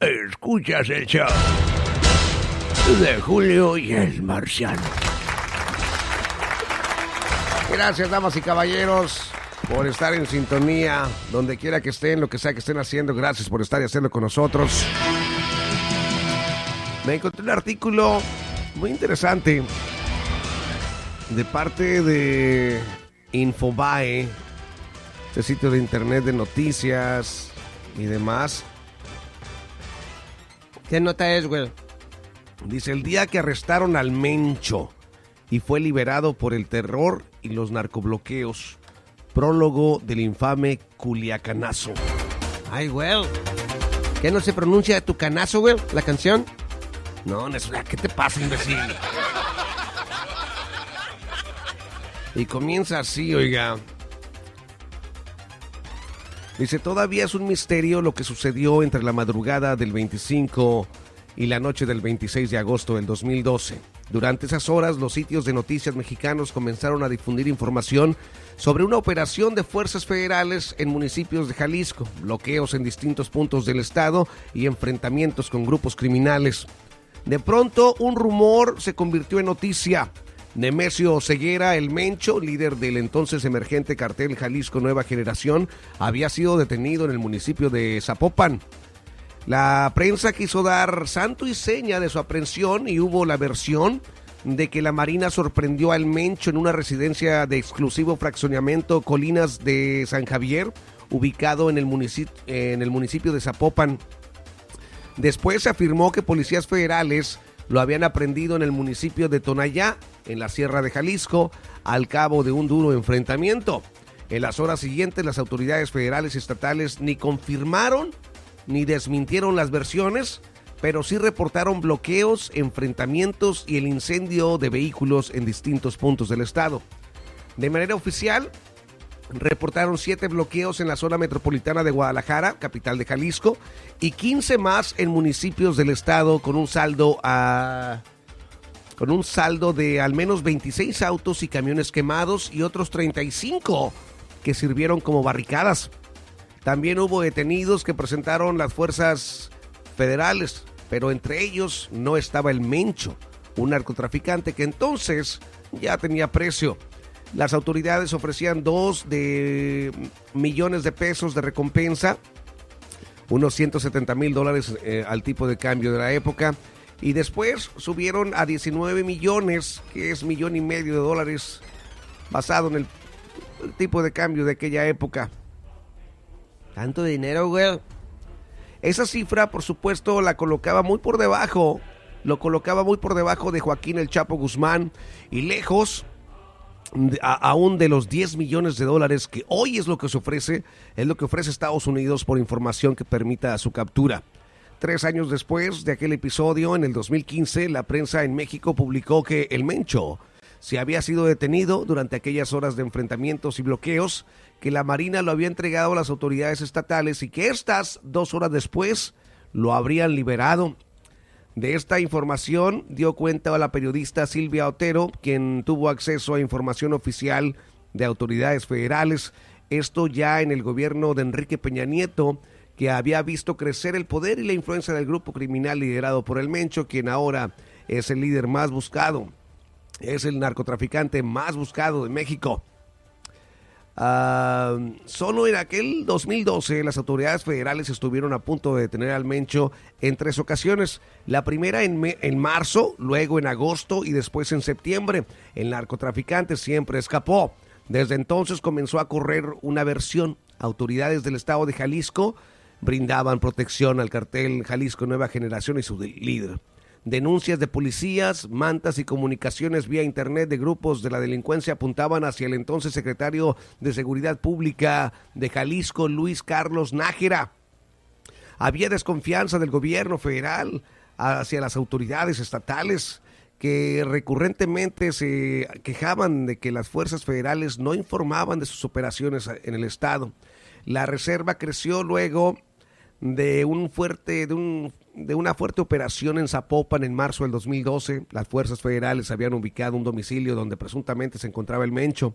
Escuchas el show de Julio y el Marciano. Gracias, damas y caballeros, por estar en sintonía, donde quiera que estén, lo que sea que estén haciendo. Gracias por estar y hacerlo con nosotros. Me encontré un artículo muy interesante de parte de Infobae, este sitio de internet de noticias y demás. ¿Qué nota es, güey? Dice: el día que arrestaron al Mencho y fue liberado por el terror y los narcobloqueos. Prólogo del infame Culiacanazo. Ay, güey. ¿Qué no se pronuncia Tucanazo, güey? ¿La canción? No, ¿qué te pasa, imbécil? Y comienza así, oiga. Dice: todavía es un misterio lo que sucedió entre la madrugada del 25 y la noche del 26 de agosto del 2012. Durante esas horas, los sitios de noticias mexicanos comenzaron a difundir información sobre una operación de fuerzas federales en municipios de Jalisco, bloqueos en distintos puntos del estado y enfrentamientos con grupos criminales. De pronto, un rumor se convirtió en noticia. Nemesio Ceguera, el Mencho, líder del entonces emergente cartel Jalisco Nueva Generación, había sido detenido en el municipio de Zapopan. La prensa quiso dar santo y seña de su aprehensión y hubo la versión de que la Marina sorprendió al Mencho en una residencia de exclusivo fraccionamiento Colinas de San Javier, ubicado en el municipio de Zapopan. Después se afirmó que policías federales lo habían aprehendido en el municipio de Tonayá, en la Sierra de Jalisco, al cabo de un duro enfrentamiento. En las horas siguientes, las autoridades federales y estatales ni confirmaron ni desmintieron las versiones, pero sí reportaron bloqueos, enfrentamientos y el incendio de vehículos en distintos puntos del estado. De manera oficial, reportaron 7 bloqueos en la zona metropolitana de Guadalajara, capital de Jalisco, y 15 más en municipios del estado, con un saldo de al menos 26 autos y camiones quemados y otros 35 que sirvieron como barricadas. También hubo detenidos que presentaron las fuerzas federales, pero entre ellos no estaba el Mencho, un narcotraficante que entonces ya tenía precio. Las autoridades ofrecían 2 millones de pesos de recompensa, unos $170,000 al tipo de cambio de la época, y después subieron a 19 millones, que es $1,500,000, basado en el tipo de cambio de aquella época. Tanto dinero, güey. Esa cifra, por supuesto, lo colocaba muy por debajo de Joaquín El Chapo Guzmán y lejos aún de los $10 millones que hoy es lo que ofrece Estados Unidos por información que permita su captura. 3 años después de aquel episodio, en el 2015, la prensa en México publicó que el Mencho se había sido detenido durante aquellas horas de enfrentamientos y bloqueos, que la Marina lo había entregado a las autoridades estatales y que estas 2 horas después lo habrían liberado. De esta información dio cuenta la periodista Silvia Otero, quien tuvo acceso a información oficial de autoridades federales, esto ya en el gobierno de Enrique Peña Nieto, que había visto crecer el poder y la influencia del grupo criminal liderado por el Mencho, quien ahora es el líder más buscado, es el narcotraficante más buscado de México. Solo en aquel 2012 las autoridades federales estuvieron a punto de detener al Mencho en 3 ocasiones, la primera en marzo, luego en agosto y después en septiembre. El narcotraficante siempre escapó. Desde entonces comenzó a correr una versión. Autoridades del estado de Jalisco brindaban protección al cartel Jalisco Nueva Generación y su líder. Denuncias de policías, mantas y comunicaciones vía internet de grupos de la delincuencia apuntaban hacia el entonces secretario de Seguridad Pública de Jalisco, Luis Carlos Nájera. Había desconfianza del gobierno federal hacia las autoridades estatales, que recurrentemente se quejaban de que las fuerzas federales no informaban de sus operaciones en el estado. La reserva creció luego de una fuerte operación en Zapopan en marzo del 2012. Las fuerzas federales habían ubicado un domicilio donde presuntamente se encontraba el Mencho.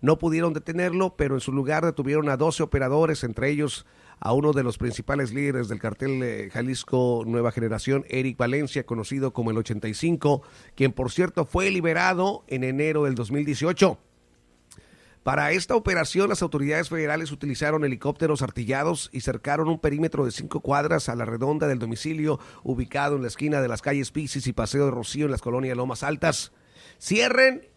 No pudieron detenerlo, pero en su lugar detuvieron a 12 operadores, entre ellos a uno de los principales líderes del cartel Jalisco Nueva Generación, Eric Valencia, conocido como el 85, quien por cierto fue liberado en enero del 2018. Para esta operación, las autoridades federales utilizaron helicópteros artillados y cercaron un perímetro de 5 cuadras a la redonda del domicilio ubicado en la esquina de las calles Pisis y Paseo de Rocío en las colonias Lomas Altas. Cierren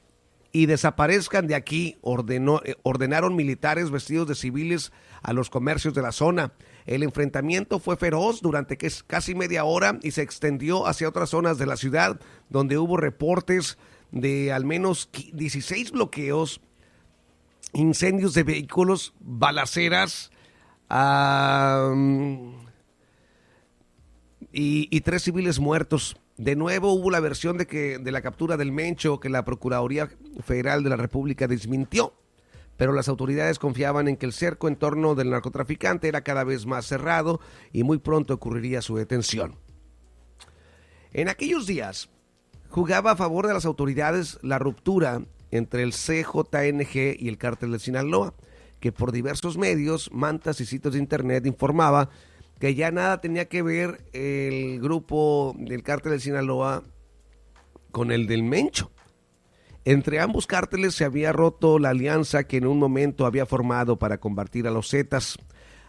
y desaparezcan de aquí, ordenaron militares vestidos de civiles a los comercios de la zona. El enfrentamiento fue feroz durante casi media hora y se extendió hacia otras zonas de la ciudad, donde hubo reportes de al menos 16 bloqueos, incendios de vehículos, balaceras y 3 civiles muertos. De nuevo hubo la versión de la captura del Mencho que la Procuraduría Federal de la República desmintió, pero las autoridades confiaban en que el cerco en torno del narcotraficante era cada vez más cerrado y muy pronto ocurriría su detención. En aquellos días jugaba a favor de las autoridades la ruptura entre el CJNG y el cártel de Sinaloa, que por diversos medios, mantas y sitios de internet informaba que ya nada tenía que ver el grupo del cártel de Sinaloa con el del Mencho. Entre ambos cárteles se había roto la alianza que en un momento había formado para combatir a los Zetas.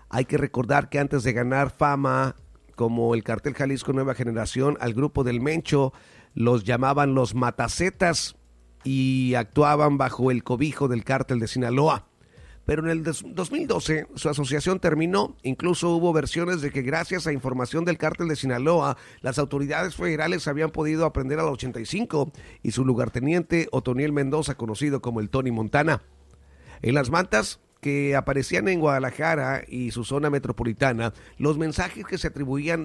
Hay que recordar que antes de ganar fama como el cartel Jalisco Nueva Generación, al grupo del Mencho los llamaban los Matazetas y actuaban bajo el cobijo del cártel de Sinaloa. Pero en el 2012 su asociación terminó. Incluso hubo versiones de que gracias a información del cártel de Sinaloa, las autoridades federales habían podido aprender al 85 y su lugarteniente Otoniel Mendoza, conocido como el Tony Montana. En las mantas que aparecían en Guadalajara y su zona metropolitana, los mensajes que se atribuía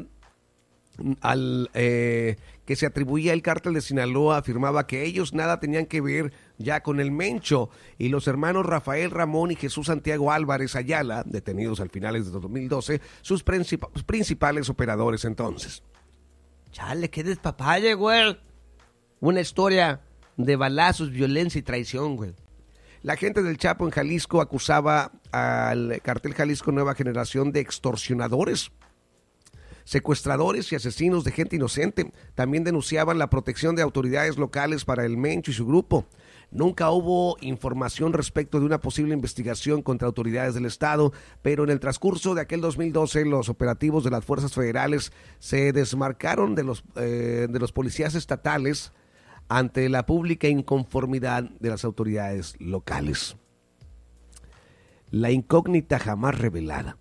el cártel de Sinaloa afirmaba que ellos nada tenían que ver ya con el Mencho, y los hermanos Rafael Ramón y Jesús Santiago Álvarez Ayala, detenidos al finales de 2012, sus principales operadores entonces. Chale, qué despapalle, güey. Una historia de balazos, violencia y traición, güey. La gente del Chapo en Jalisco acusaba al cartel Jalisco Nueva Generación de extorsionadores, secuestradores y asesinos de gente inocente. También denunciaban la protección de autoridades locales para el Mencho y su grupo. Nunca hubo información respecto de una posible investigación contra autoridades del Estado, pero en el transcurso de aquel 2012 los operativos de las fuerzas federales se desmarcaron de los policías estatales ante la pública inconformidad de las autoridades locales. La incógnita jamás revelada.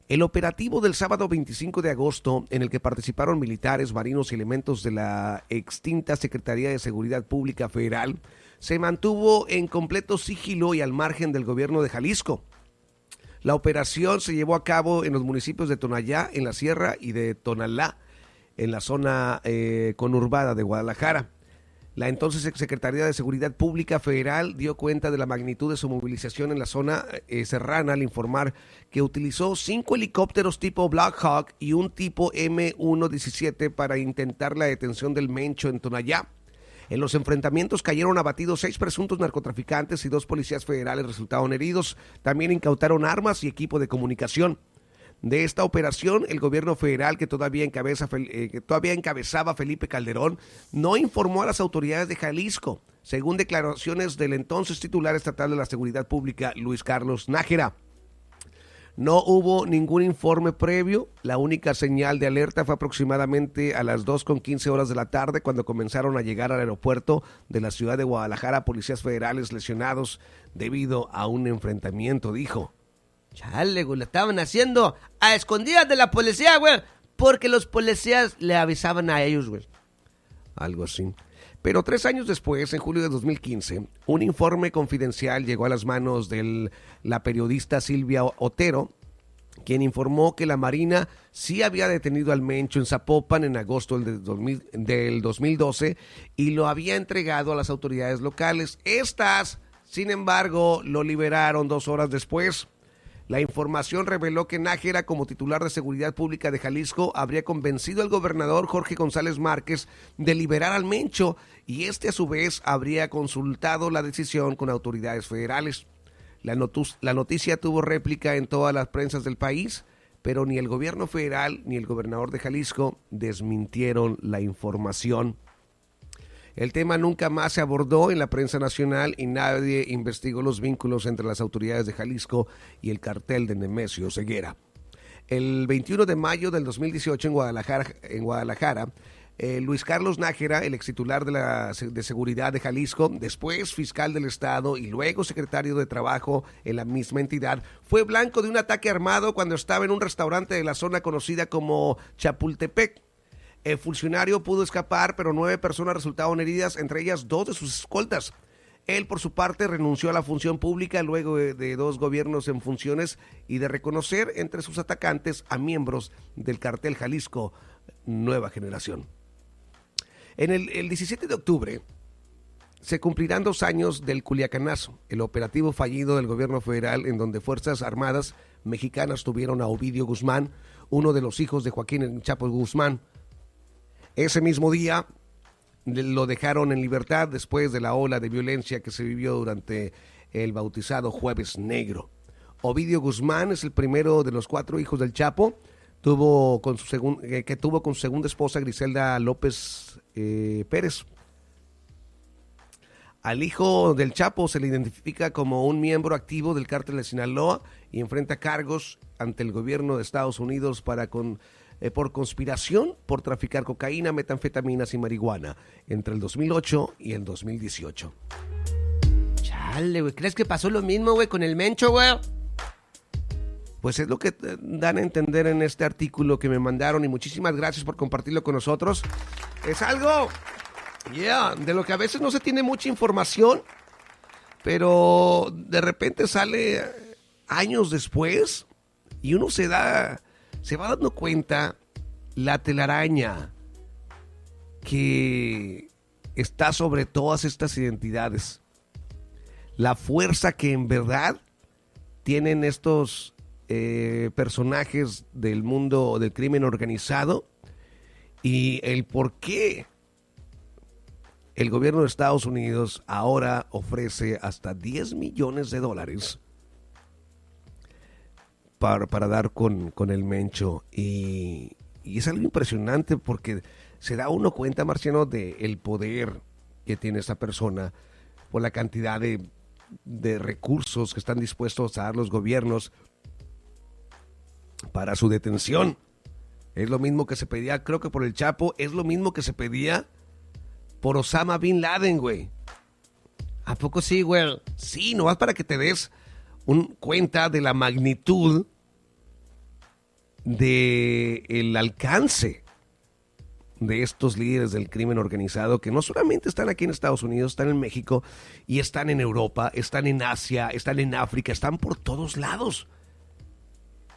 El operativo del sábado 25 de agosto, en el que participaron militares, marinos y elementos de la extinta Secretaría de Seguridad Pública Federal, se mantuvo en completo sigilo y al margen del gobierno de Jalisco. La operación se llevó a cabo en los municipios de Tonayá, en la Sierra, y de Tonalá, en la zona conurbada de Guadalajara. La entonces Secretaría de Seguridad Pública Federal dio cuenta de la magnitud de su movilización en la zona serrana al informar que utilizó 5 helicópteros tipo Black Hawk y un tipo M117 para intentar la detención del Mencho en Tonayá. En los enfrentamientos cayeron abatidos 6 presuntos narcotraficantes y 2 policías federales resultaron heridos. También incautaron armas y equipo de comunicación. De esta operación, el gobierno federal, que todavía encabezaba Felipe Calderón, no informó a las autoridades de Jalisco, según declaraciones del entonces titular estatal de la Seguridad Pública, Luis Carlos Nájera. No hubo ningún informe previo. La única señal de alerta fue aproximadamente a las 2:15 de la tarde, cuando comenzaron a llegar al aeropuerto de la ciudad de Guadalajara policías federales lesionados debido a un enfrentamiento, dijo. Chale, güey, lo estaban haciendo a escondidas de la policía, güey, porque los policías le avisaban a ellos, güey. Algo así. Pero 3 años después, en julio de 2015, un informe confidencial llegó a las manos de la periodista Silvia Otero, quien informó que la Marina sí había detenido al Mencho en Zapopan en agosto del 2012 y lo había entregado a las autoridades locales. Estas, sin embargo, lo liberaron 2 horas después. La información reveló que Nájera, como titular de Seguridad Pública de Jalisco, habría convencido al gobernador Jorge González Márquez de liberar al Mencho, y este a su vez habría consultado la decisión con autoridades federales. La noticia tuvo réplica en todas las prensas del país, pero ni el gobierno federal ni el gobernador de Jalisco desmintieron la información. El tema nunca más se abordó en la prensa nacional y nadie investigó los vínculos entre las autoridades de Jalisco y el cartel de Nemesio Ceguera. El 21 de mayo del 2018 en Guadalajara, Luis Carlos Nájera, el extitular de Seguridad de Jalisco, después fiscal del Estado y luego secretario de Trabajo en la misma entidad, fue blanco de un ataque armado cuando estaba en un restaurante de la zona conocida como Chapultepec. El funcionario pudo escapar, pero 9 personas resultaron heridas, entre ellas 2 de sus escoltas. Él, por su parte, renunció a la función pública luego de 2 gobiernos en funciones y de reconocer entre sus atacantes a miembros del cartel Jalisco Nueva Generación. El 17 de octubre se cumplirán 2 años del Culiacanazo, el operativo fallido del gobierno federal en donde Fuerzas Armadas mexicanas tuvieron a Ovidio Guzmán, uno de los hijos de Joaquín Chapo Guzmán. Ese mismo día lo dejaron en libertad después de la ola de violencia que se vivió durante el bautizado Jueves Negro. Ovidio Guzmán es el primero de los 4 hijos del Chapo, tuvo con su segunda esposa Griselda López Pérez. Al hijo del Chapo se le identifica como un miembro activo del cártel de Sinaloa y enfrenta cargos ante el gobierno de Estados Unidos por conspiración por traficar cocaína, metanfetaminas y marihuana entre el 2008 y el 2018. Chale, güey, ¿crees que pasó lo mismo, güey, con el Mencho, güey? Pues es lo que dan a entender en este artículo que me mandaron y muchísimas gracias por compartirlo con nosotros. Es algo, de lo que a veces no se tiene mucha información, pero de repente sale años después y uno se va dando cuenta la telaraña que está sobre todas estas identidades. La fuerza que en verdad tienen estos personajes del mundo del crimen organizado y el por qué el gobierno de Estados Unidos ahora ofrece hasta $10 millones para dar con el Mencho. Y es algo impresionante porque se da uno cuenta, Marciano, del poder que tiene esta persona por la cantidad de recursos que están dispuestos a dar los gobiernos para su detención. Es lo mismo que se pedía, creo que por el Chapo, es lo mismo que se pedía por Osama Bin Laden, güey. ¿A poco sí, güey? Sí, nomás para que te des cuenta de la magnitud del alcance de estos líderes del crimen organizado que no solamente están aquí en Estados Unidos, están en México y están en Europa, están en Asia, están en África, están por todos lados.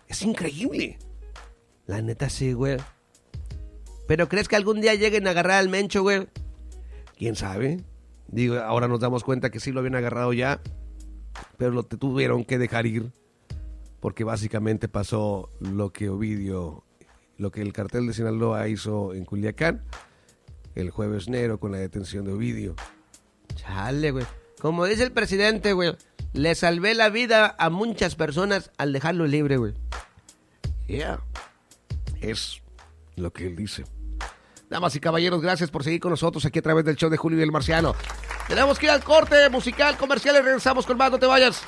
Es increíble. La neta sí, güey. ¿Pero crees que algún día lleguen a agarrar al Mencho, güey? ¿Quién sabe? Digo, ahora nos damos cuenta que sí lo habían agarrado ya, pero lo tuvieron que dejar ir porque básicamente pasó lo que el cartel de Sinaloa hizo en Culiacán el Jueves Negro con la detención de Ovidio. Chale, güey. Como dice el presidente, güey, le salvé la vida a muchas personas al dejarlo libre, güey. Es lo que él dice. Damas y caballeros, gracias por seguir con nosotros aquí a través del show de Julio y el Marciano. Tenemos que ir al corte musical, comercial y regresamos con más, no te vayas.